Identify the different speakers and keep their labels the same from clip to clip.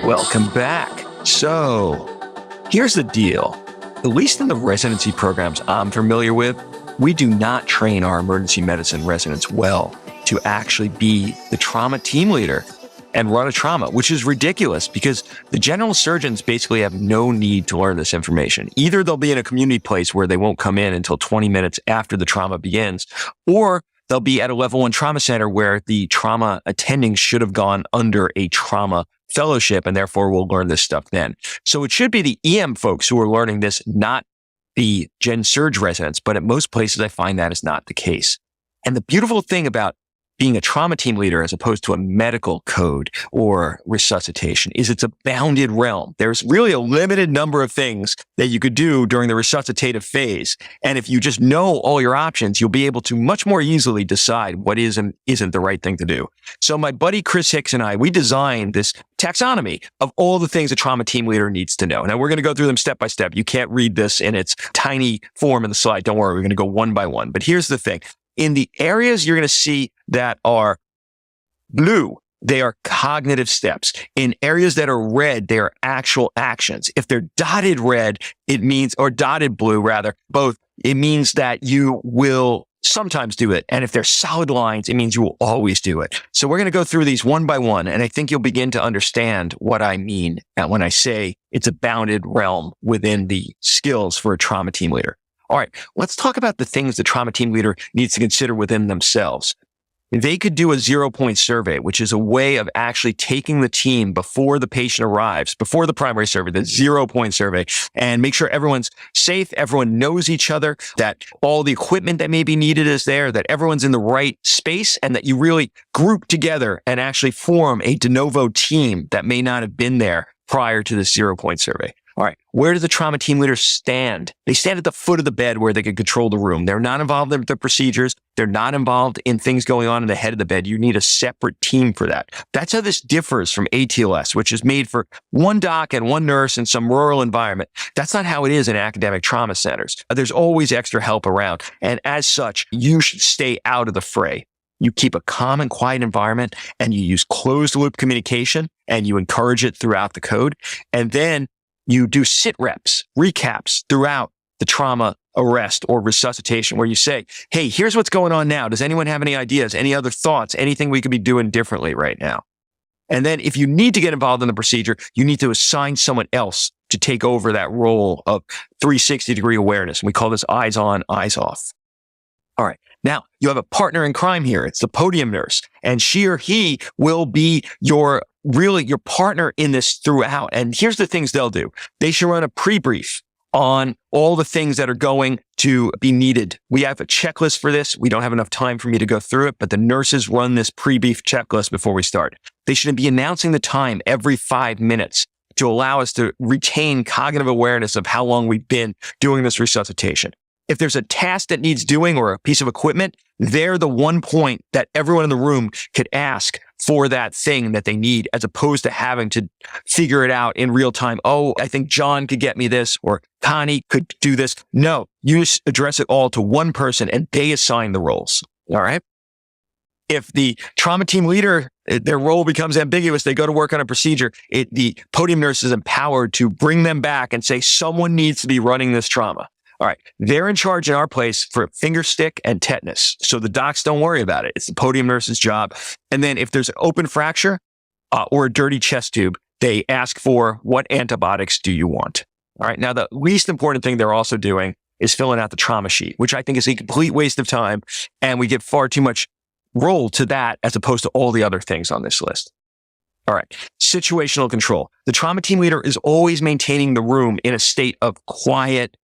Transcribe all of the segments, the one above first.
Speaker 1: Welcome back. So, here's the deal. At least in the residency programs I'm familiar with, we do not train our emergency medicine residents well to actually be the trauma team leader and run a trauma, which is ridiculous because the general surgeons basically have no need to learn this information. Either they'll be in a community place where they won't come in until 20 minutes after the trauma begins, or they'll be at a level 1 trauma center where the trauma attending should have gone under a trauma fellowship and therefore will learn this stuff then. So it should be the EM folks who are learning this, not the Gen Surg residents. But at most places, I find that is not the case. And the beautiful thing about being a trauma team leader as opposed to a medical code or resuscitation is it's a bounded realm. There's really a limited number of things that you could do during the resuscitative phase. And if you just know all your options, you'll be able to much more easily decide what is and isn't the right thing to do. So my buddy Chris Hicks and I, we designed this taxonomy of all the things a trauma team leader needs to know. Now we're going to go through them step by step. You can't read this in its tiny form in the slide. Don't worry. We're going to go one by one. But here's the thing. In the areas you're going to see that are blue, they are cognitive steps. In areas that are red, they are actual actions. If they're dotted red, it means, or dotted blue rather, both, it means that you will sometimes do it. And if they're solid lines, it means you will always do it. So we're going to go through these one by one, and I think you'll begin to understand what I mean when I say it's a bounded realm within the skills for a trauma team leader. All right, let's talk about the things the trauma team leader needs to consider within themselves. They could do a 0-point survey, which is a way of actually taking the team before the patient arrives, before the primary survey, the 0-point survey, and make sure everyone's safe, everyone knows each other, that all the equipment that may be needed is there, that everyone's in the right space, and that you really group together and actually form a de novo team that may not have been there prior to this 0-point survey. All right, where do the trauma team leaders stand? They stand at the foot of the bed where they can control the room. They're not involved in the procedures. They're not involved in things going on in the head of the bed. You need a separate team for that. That's how this differs from ATLS, which is made for one doc and one nurse in some rural environment. That's not how it is in academic trauma centers. There's always extra help around. And as such, you should stay out of the fray. You keep a calm and quiet environment, and you use closed loop communication, and you encourage it throughout the code. And then you do sit reps, recaps throughout the trauma arrest or resuscitation where you say, hey, here's what's going on now. Does anyone have any ideas, any other thoughts, anything we could be doing differently right now? And then if you need to get involved in the procedure, you need to assign someone else to take over that role of 360-degree awareness. And we call this eyes on, eyes off. All right. Now, you have a partner in crime here. It's the podium nurse, and she or he will be your partner in this throughout. And here's the things they'll do. They should run a pre-brief on all the things that are going to be needed. We have a checklist for this. We don't have enough time for me to go through it, but the nurses run this pre-brief checklist before we start. They should be announcing the time every 5 minutes to allow us to retain cognitive awareness of how long we've been doing this resuscitation. If there's a task that needs doing or a piece of equipment, they're the one point that everyone in the room could ask for that thing that they need, as opposed to having to figure it out in real time. Oh, I think John could get me this, or Connie could do this. No, you just address it all to one person and they assign the roles. All right. If the trauma team leader, their role becomes ambiguous, they go to work on a procedure, the podium nurse is empowered to bring them back and say, someone needs to be running this trauma. All right. They're in charge in our place for finger stick and tetanus. So the docs don't worry about it. It's the podium nurse's job. And then if there's an open fracture or a dirty chest tube, they ask for, what antibiotics do you want? All right. Now, the least important thing they're also doing is filling out the trauma sheet, which I think is a complete waste of time. And we give far too much role to that as opposed to all the other things on this list. All right. Situational control. The trauma team leader is always maintaining the room in a state of quiet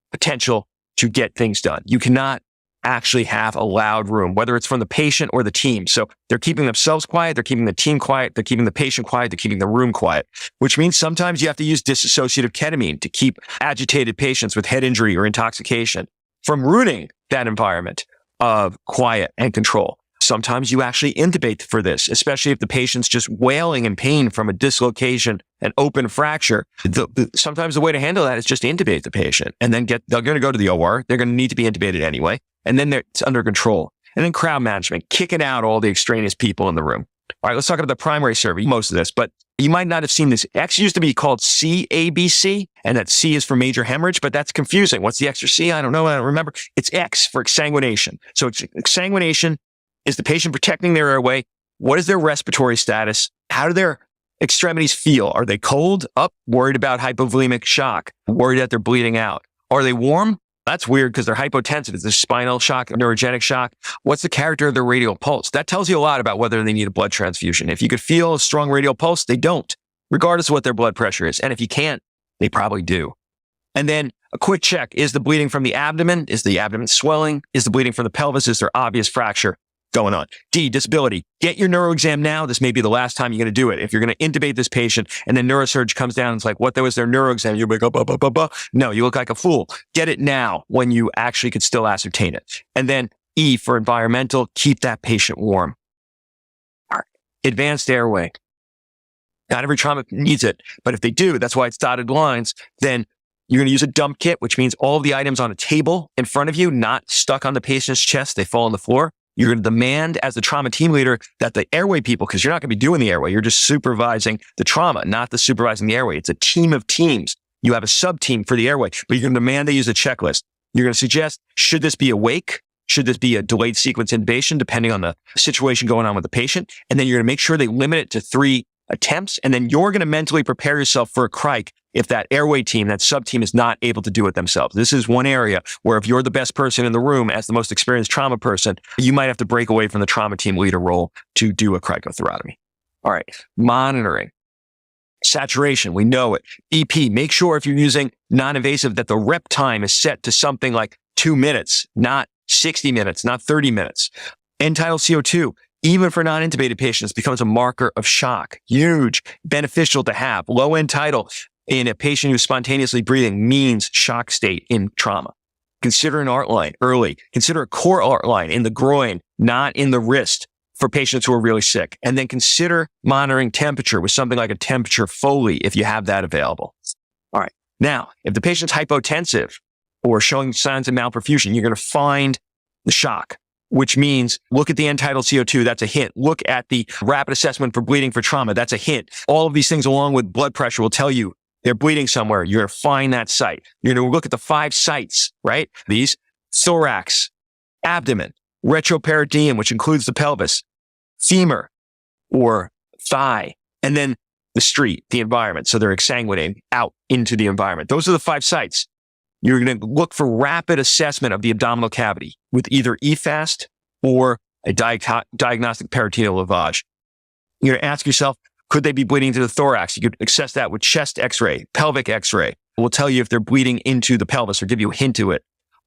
Speaker 1: potential to get things done. You cannot actually have a loud room, whether it's from the patient or the team. So they're keeping themselves quiet, they're keeping the team quiet, they're keeping the patient quiet, they're keeping the room quiet, which means sometimes you have to use dissociative ketamine to keep agitated patients with head injury or intoxication from ruining that environment of quiet and control. Sometimes you actually intubate for this, especially if the patient's just wailing in pain from a dislocation, an open fracture. Sometimes the way to handle that is just intubate the patient and then they're going to go to the OR. They're going to need to be intubated anyway. And then it's under control. And then crowd management, kicking out all the extraneous people in the room. All right, let's talk about the primary survey, most of this, but you might not have seen this. X used to be called CABC, and that C is for major hemorrhage, but that's confusing. What's the extra C? I don't know. I don't remember. It's X for exsanguination. So exsanguination is the patient protecting their airway. What is their respiratory status? How do their extremities feel? Are they cold? Up? Worried about hypovolemic shock? Worried that they're bleeding out? Are they warm? That's weird because they're hypotensive. Is there spinal shock, neurogenic shock? What's the character of their radial pulse? That tells you a lot about whether they need a blood transfusion. If you could feel a strong radial pulse, they don't, regardless of what their blood pressure is. And if you can't, they probably do. And then a quick check. Is the bleeding from the abdomen? Is the abdomen swelling? Is the bleeding from the pelvis? Is there obvious fracture going on? D, disability. Get your neuro exam now. This may be the last time you're going to do it. If you're going to intubate this patient and then neurosurge comes down and it's like, what was their neuro exam? You'll be like, no, you look like a fool. Get it now when you actually could still ascertain it. And then E for environmental, keep that patient warm. All right. Advanced airway. Not every trauma needs it, but if they do, that's why it's dotted lines, then you're going to use a dump kit, which means all of the items on a table in front of you, not stuck on the patient's chest, they fall on the floor. You're going to demand as the trauma team leader that the airway people, because you're not going to be doing the airway, you're just supervising the trauma, not the supervising the airway. It's a team of teams. You have a sub-team for the airway, but you're going to demand they use a checklist. You're going to suggest, should this be a wake? Should this be a delayed sequence intubation, depending on the situation going on with the patient? And then you're going to make sure they limit it to 3 attempts. And then you're going to mentally prepare yourself for a crike if that airway team, that sub-team is not able to do it themselves. This is one area where if you're the best person in the room as the most experienced trauma person, you might have to break away from the trauma team leader role to do a cricothyrotomy. All right, monitoring. Saturation, we know it. EP, make sure if you're using non-invasive that the rep time is set to something like 2 minutes, not 60 minutes, not 30 minutes. End-tidal CO2, even for non-intubated patients, becomes a marker of shock. Huge, beneficial to have. Low end-tidal in a patient who's spontaneously breathing means shock state in trauma. Consider an art line early. Consider a core art line in the groin, not in the wrist for patients who are really sick. And then consider monitoring temperature with something like a temperature Foley if you have that available. All right. Now, if the patient's hypotensive or showing signs of malperfusion, you're going to find the shock, which means look at the end-tidal CO2. That's a hint. Look at the rapid assessment for bleeding for trauma. That's a hint. All of these things along with blood pressure will tell you they're bleeding somewhere. You're going to find that site. You're going to look at the 5 sites, right? These: thorax, abdomen, retroperitoneum, which includes the pelvis, femur or thigh, and then the street, the environment. So they're exsanguinating out into the environment. Those are the 5 sites. You're going to look for rapid assessment of the abdominal cavity with either EFAST or a diagnostic peritoneal lavage. You're going to ask yourself, could they be bleeding to the thorax? You could assess that with chest x-ray, pelvic x-ray. It will tell you if they're bleeding into the pelvis or give you a hint to it.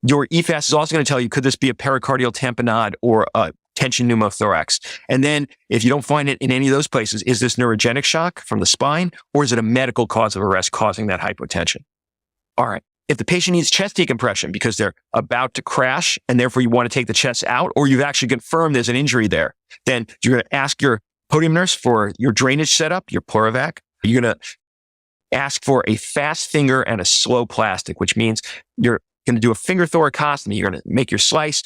Speaker 1: Your EFAST is also going to tell you, could this be a pericardial tamponade or a tension pneumothorax? And then if you don't find it in any of those places, is this neurogenic shock from the spine, or is it a medical cause of arrest causing that hypotension? All right. If the patient needs chest decompression because they're about to crash and therefore you want to take the chest out, or you've actually confirmed there's an injury there, then you're going to ask your podium nurse for your drainage setup, your Pleurovac. You're going to ask for a fast finger and a slow plastic, which means you're going to do a finger thoracostomy. You're going to make your slice,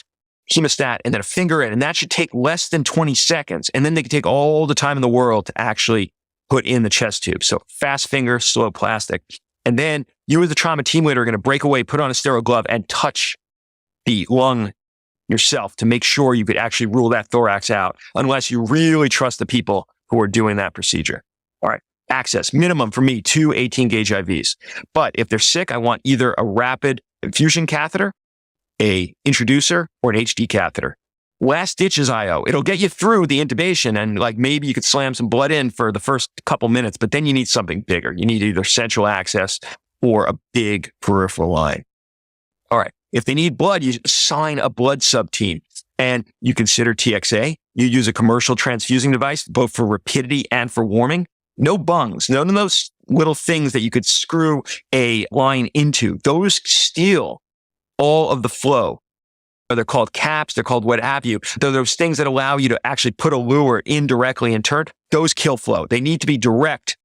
Speaker 1: hemostat, and then a finger in, and that should take less than 20 seconds. And then they can take all the time in the world to actually put in the chest tube. So fast finger, slow plastic. And then you as the trauma team leader are going to break away, put on a sterile glove, and touch the lung yourself to make sure you could actually rule that thorax out, unless you really trust the people who are doing that procedure. All right. Access, minimum for me, 2 18-gauge IVs. But if they're sick, I want either a rapid infusion catheter, a introducer, or an HD catheter. Last ditch is IO. It'll get you through the intubation, and like maybe you could slam some blood in for the first couple minutes, but then you need something bigger. You need either central access or a big peripheral line. All right. If they need blood, you assign a blood sub-team, and you consider TXA. You use a commercial transfusing device, both for rapidity and for warming. No bungs, none of those little things that you could screw a line into. Those steal all of the flow. They're called caps, they're called what have you. They're those things that allow you to actually put a lure in directly and turn. Those kill flow. They need to be direct,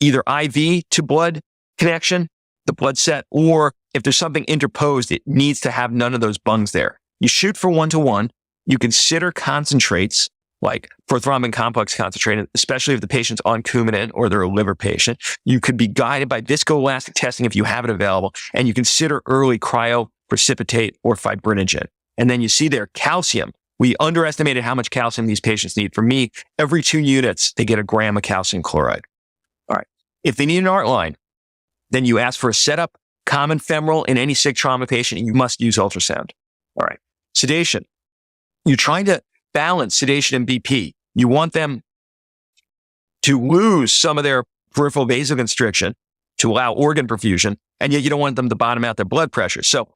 Speaker 1: either IV to blood connection, the blood set, or if there's something interposed, it needs to have none of those bungs there. You shoot for 1-to-1. You consider concentrates like prothrombin complex concentrated, especially if the patient's on Coumadin or they're a liver patient. You could be guided by viscoelastic testing if you have it available, and you consider early cryoprecipitate or fibrinogen. And then you see there calcium. We underestimated how much calcium these patients need. For me, every 2 units, they get a gram of calcium chloride. All right. If they need an art line, then you ask for a setup, common femoral in any sick trauma patient, and you must use ultrasound. All right. Sedation. You're trying to balance sedation and BP. You want them to lose some of their peripheral vasoconstriction to allow organ perfusion, and yet you don't want them to bottom out their blood pressure. So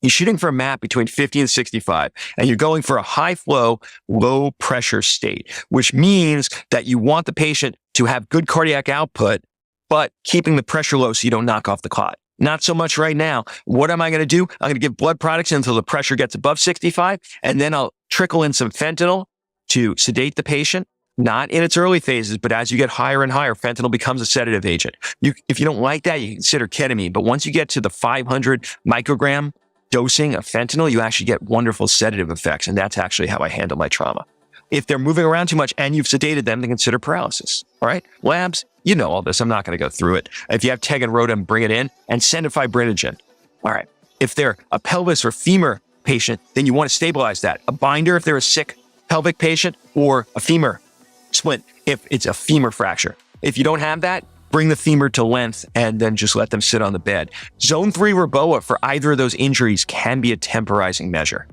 Speaker 1: you're shooting for a MAP between 50 and 65, and you're going for a high flow, low pressure state, which means that you want the patient to have good cardiac output, but keeping the pressure low so you don't knock off the clot. Not so much right now. What am I going to do? I'm going to give blood products until the pressure gets above 65, and then I'll trickle in some fentanyl to sedate the patient, not in its early phases, but as you get higher and higher, fentanyl becomes a sedative agent. If you don't like that, you can consider ketamine, but once you get to the 500 microgram dosing of fentanyl, you actually get wonderful sedative effects, and that's actually how I handle my trauma. If they're moving around too much and you've sedated them, then consider paralysis. All right? Labs, you know all this. I'm not going to go through it. If you have TEG and ROTEM, bring it in and send a fibrinogen. All right. If they're a pelvis or femur patient, then you want to stabilize that. A binder if they're a sick pelvic patient, or a femur splint if it's a femur fracture. If you don't have that, bring the femur to length and then just let them sit on the bed. Zone 3 REBOA for either of those injuries can be a temporizing measure.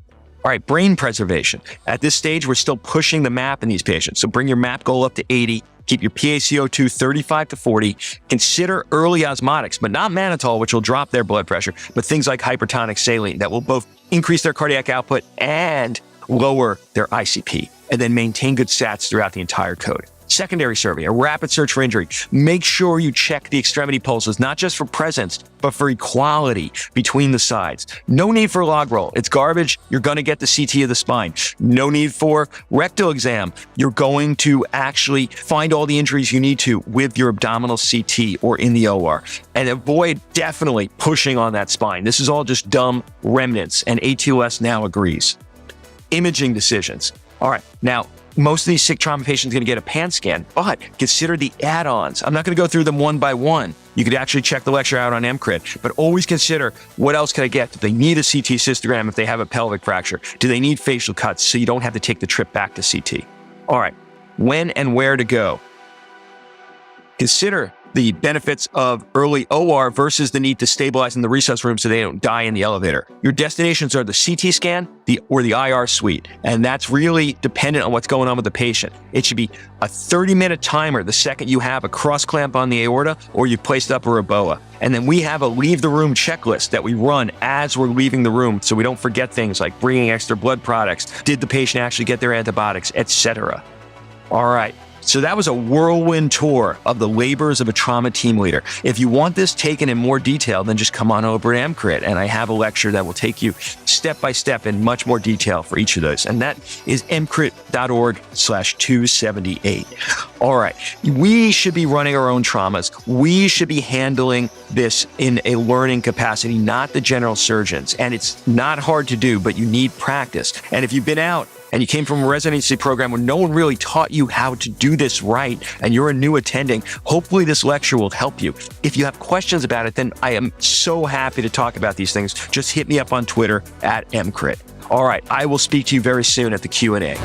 Speaker 1: All right, brain preservation. At this stage, we're still pushing the MAP in these patients. So bring your MAP goal up to 80. Keep your PaCO2 35 to 40. Consider early osmotics, but not mannitol, which will drop their blood pressure, but things like hypertonic saline that will both increase their cardiac output and lower their ICP, and then maintain good stats throughout the entire code. Secondary survey, a rapid search for injury. Make sure you check the extremity pulses, not just for presence, but for equality between the sides. No need for a log roll. It's garbage. You're going to get the CT of the spine. No need for rectal exam. You're going to actually find all the injuries you need to with your abdominal CT or in the OR. And avoid definitely pushing on that spine. This is all just dumb remnants, and ATLS now agrees. Imaging decisions. All right, now, most of these sick trauma patients are going to get a pan scan, but consider the add-ons. I'm not going to go through them one by one. You could actually check the lecture out on EMCRIT, but always consider, what else can I get? Do they need a CT cystogram if they have a pelvic fracture? Do they need facial cuts so you don't have to take the trip back to CT? All right, when and where to go. Consider the benefits of early OR versus the need to stabilize in the resus room so they don't die in the elevator. Your destinations are the CT scan or the IR suite, and that's really dependent on what's going on with the patient. It should be a 30-minute timer the second you have a cross clamp on the aorta or you've placed up a REBOA. And then we have a leave the room checklist that we run as we're leaving the room so we don't forget things like bringing extra blood products, did the patient actually get their antibiotics, etc. All right. So that was a whirlwind tour of the labors of a trauma team leader. If you want this taken in more detail, then just come on over to EMCRIT, and I have a lecture that will take you step by step in much more detail for each of those. And that is emcrit.org/278. All right. We should be running our own traumas. We should be handling this in a learning capacity, not the general surgeons. And it's not hard to do, but you need practice. And if you've been out and you came from a residency program where no one really taught you how to do this right, and you're a new attending, hopefully this lecture will help you. If you have questions about it, then I am so happy to talk about these things. Just hit me up on Twitter @EMCRIT. All right, I will speak to you very soon at the Q&A.